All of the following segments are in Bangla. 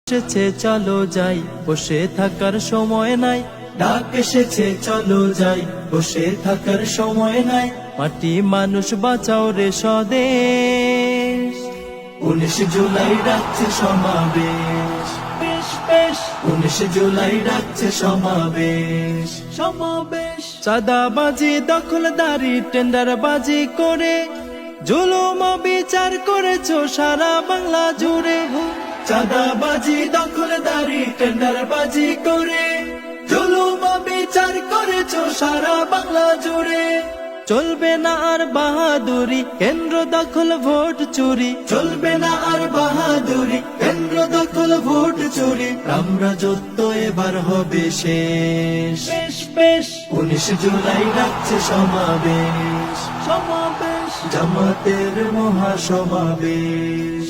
এসেছে চলো যাই, বসে থাকার সময় নাই। ডাক এসেছে চলো যাই, বসে থাকার সময় নাই। মাটি মানুষ বাঁচাও রে স্বদেশ, 19 জুলাই ডাকছে সমাবেশ। 19 জুলাই ডাকছে সমাবেশ। চাঁদাবাজি, দখলদারি, টেন্ডারবাজি করে জুলুম বিচার করেছো সারা বাংলা জুড়ে। চাঁদাবাজি, দখলদারি, টেন্ডারবাজি করে জুলুম বিচার করেছো সারা বাংলা জুড়ে। চলবে না আর বাহাদুরি, কেন্দ্র দখল ভোট চুরি। চলবে না আর বাহাদুরি, কেন্দ্র দখল ভোট চুরি। রামরাজত্ব এবার হবে শেষ। 19 জুলাই ডাকছে সমাবেশ। জামাতের মহাসমাবেশ।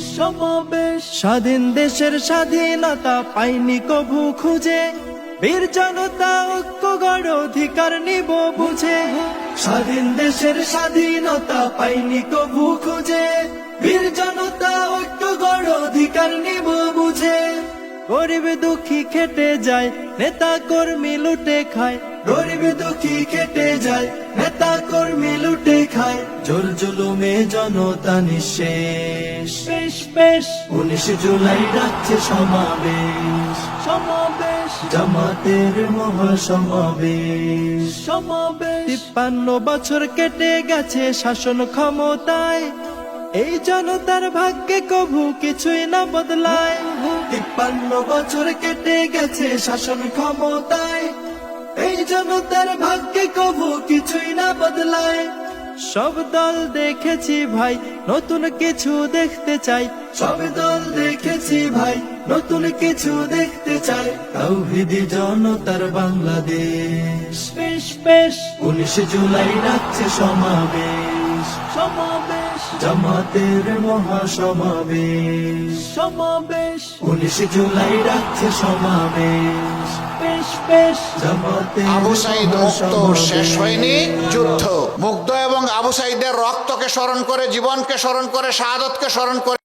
স্বাধীন দেশের স্বাধীনতা পাইনি কভু খুঁজে, বীর জনতা ঐক্য গড় অধিকার নিব বুঝে। স্বাধীন দেশের স্বাধীনতা পাইনি কভু খুঁজে, বীর জনতা ঐক্য গড় অধিকার নিব বুঝে। গরিব দুঃখী খেটে যায়, নেতা কর্মী লুটে খায়। গরিব দুঃখী খেটে যায়, নেতা কর্মী লুটে খায়। জোর জুলুমে জনতা নিঃশেষ। 19 জুলাই ডাকছে সমাবেশ। জামাতের মহাসমাবেশ। 53 বছর কেটে গেছে শাসন ক্ষমতায়, এই জনতার ভাগ্যে কভু কিছুই না বদলায়। 53 বছর কেটে গেছে শাসন ক্ষমতায়, এই জনতার ভাগ্যে কভু কিছুই না বদলায়। সব দল দেখেছি ভাই, নতুন কিছু দেখতে চাই। সব দল দেখেছি ভাই, নতুন কিছু দেখতে চাই। তাওহীদি জনতার বাংলাদেশ। 19 জুলাই ডাকছে সমাবেশ। জামাতের মহাসমাবেশ। 19 জুলাই ডাকছে সমাবেশ। আবু সাঈদ মুক্ত শেষ হয়নি, যুদ্ধ। মুগ্ধ এবং আবু সাঈদের রক্তকে স্মরণ করে, জীবনকে স্মরণ করে, শাহাদতকে স্মরণ করে